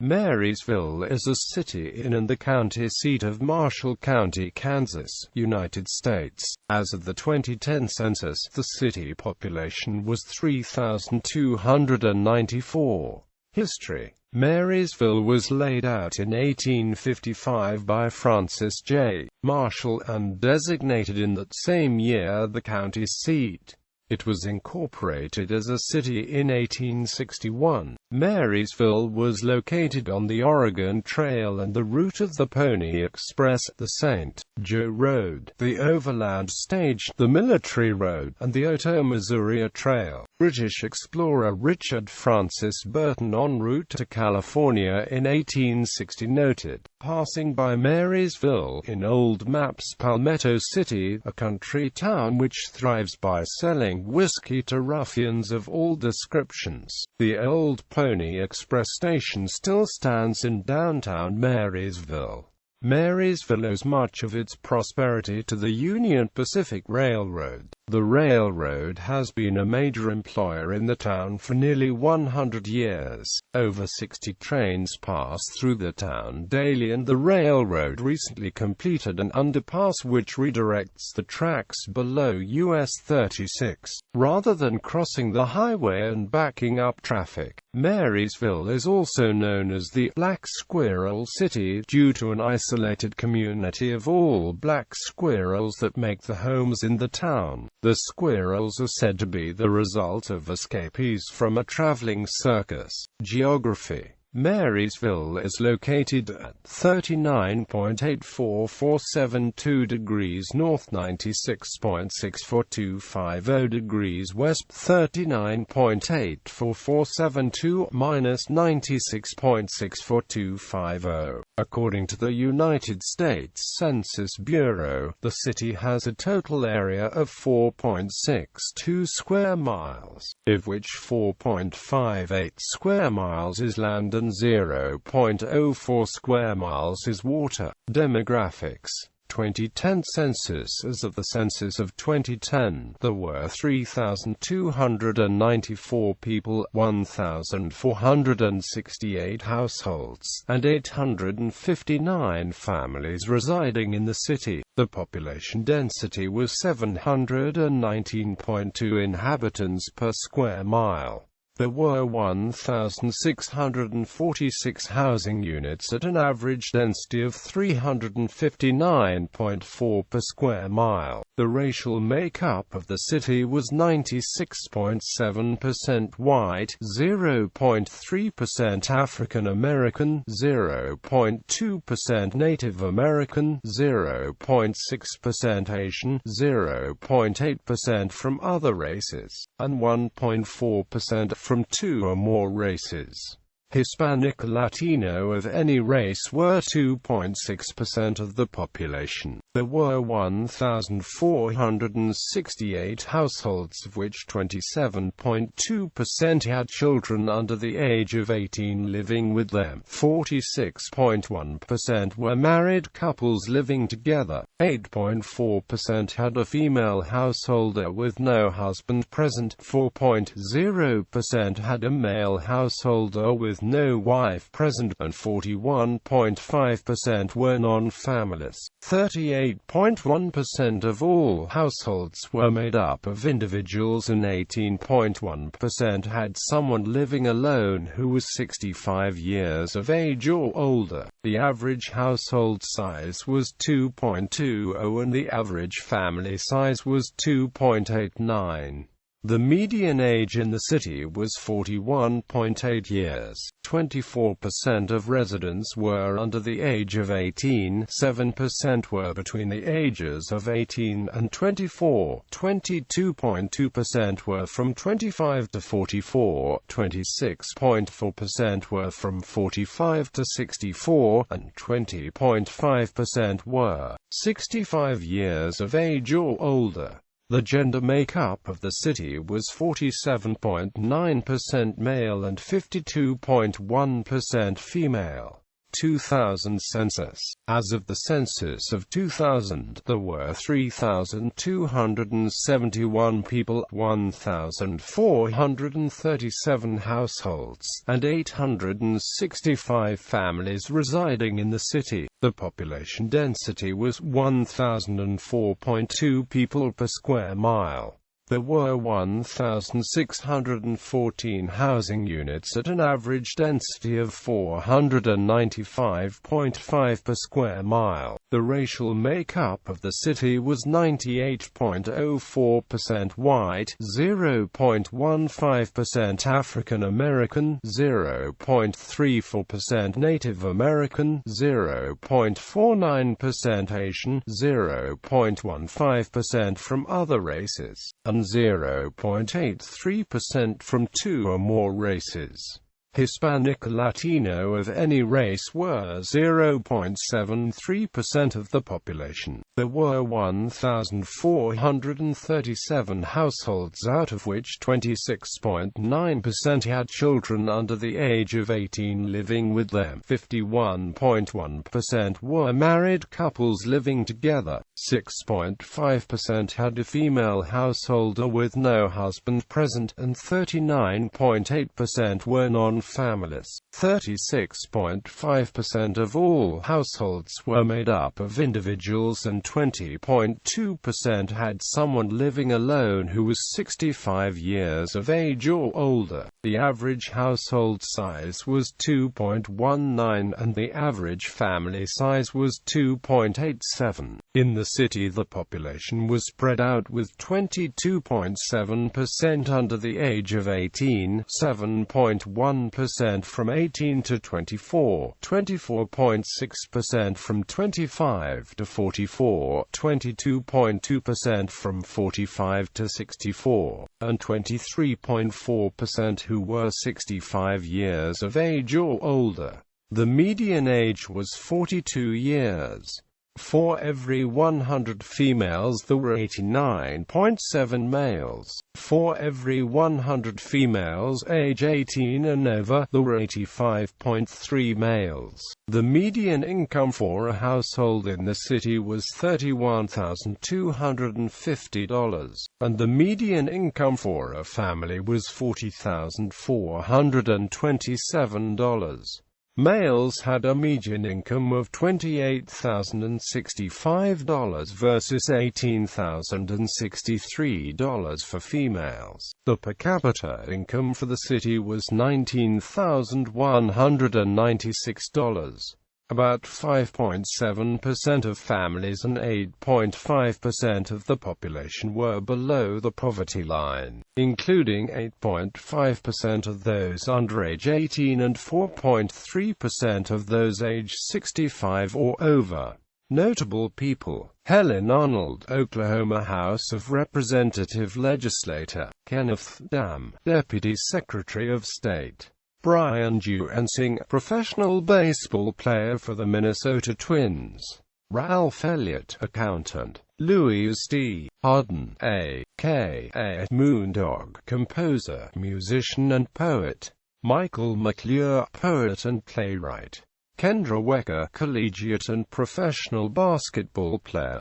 Marysville is a city in and the county seat of Marshall County, Kansas, United States. As of the 2010 census, the city population was 3,294. History: Marysville was laid out in 1855 by Francis J. Marshall and designated in that same year the county seat. It was incorporated as a city in 1861. Marysville was located on the Oregon Trail and the route of the Pony Express, the St. Joe Road, the Overland Stage, the Military Road, and the Otoe-Missouri Trail. British explorer Richard Francis Burton en route to California in 1860 noted, passing by Marysville in old maps, Palmetto City, a country town which thrives by selling whiskey to ruffians of all descriptions. The old Pony Express station still stands in downtown Marysville. Marysville owes much of its prosperity to the Union Pacific Railroad. The railroad has been a major employer in the town for nearly 100 years. Over 60 trains pass through the town daily, and the railroad recently completed an underpass which redirects the tracks below US 36, rather than crossing the highway and backing up traffic. Marysville is also known as the Black Squirrel City due to an isolated community of all black squirrels that make the homes in the town. The squirrels are said to be the result of escapees from a traveling circus. Geography: Marysville is located at 39.84472 degrees north, 96.64250 degrees west, 39.84472 minus 96.64250. According to the United States Census Bureau, the city has a total area of 4.62 square miles, of which 4.58 square miles is land and 0.04 square miles is water. Demographics: 2010 census. As of the census of 2010, there were 3,294 people, 1,468 households, and 859 families residing in the city. The population density was 719.2 inhabitants per square mile. There were 1,646 housing units at an average density of 359.4 per square mile. The racial makeup of the city was 96.7% white, 0.3% African American, 0.2% Native American, 0.6% Asian, 0.8% from other races, and 1.4% from two or more races. Hispanic or Latino of any race were 2.6% of the population. There were 1,468 households, of which 27.2% had children under the age of 18 living with them. 46.1% were married couples living together. 8.4% had a female householder with no husband present. 4.0% had a male householder with no wife present, and 41.5% were non-families. 38.1% of all households were made up of individuals, and 18.1% had someone living alone who was 65 years of age or older. The average household size was 2.20 and the average family size was 2.89. The median age in the city was 41.8 years. 24% of residents were under the age of 18, 7% were between the ages of 18 and 24, 22.2% were from 25 to 44, 26.4% were from 45 to 64, and 20.5% were 65 years of age or older. The gender makeup of the city was 47.9% male and 52.1% female. 2000 census. As of the census of 2000, there were 3,271 people, 1,437 households, and 865 families residing in the city. The population density was 1,004.2 people per square mile. There were 1,614 housing units at an average density of 495.5 per square mile. The racial makeup of the city was 98.04% white, 0.15% African American, 0.34% Native American, 0.49% Asian, 0.15% from other races, and 0.83% from two or more races. Hispanic or Latino of any race were 0.73% of the population. There were 1,437 households, out of which 26.9% had children under the age of 18 living with them. 51.1% were married couples living together. 6.5% had a female householder with no husband present, and 39.8% were non-families. 36.5% of all households were made up of individuals, and 20.2% had someone living alone who was 65 years of age or older. The average household size was 2.19, and the average family size was 2.87. In the city, the population was spread out, with 22.7% under the age of 18, 7.1% from 18 to 24, 24.6% from 25 to 44, 22.2% from 45 to 64, and 23.4% who were 65 years of age or older. The median age was 42 years. For every 100 females there were 89.7 males. For every 100 females age 18 and over, there were 85.3 males. The median income for a household in the city was $31,250, and the median income for a family was $40,427. Males had a median income of $28,065 versus $18,063 for females. The per capita income for the city was $19,196. About 5.7% of families and 8.5% of the population were below the poverty line, including 8.5% of those under age 18 and 4.3% of those age 65 or over. Notable people: Helen Arnold, Oklahoma House of Representative legislator; Kenneth Dam, Deputy Secretary of State; Brian Duensing, professional baseball player for the Minnesota Twins; Ralph Elliott, accountant; Louise D. Harden, a.k.a. Moondog, composer, musician and poet; Michael McClure, poet and playwright; Kendra Wecker, collegiate and professional basketball player;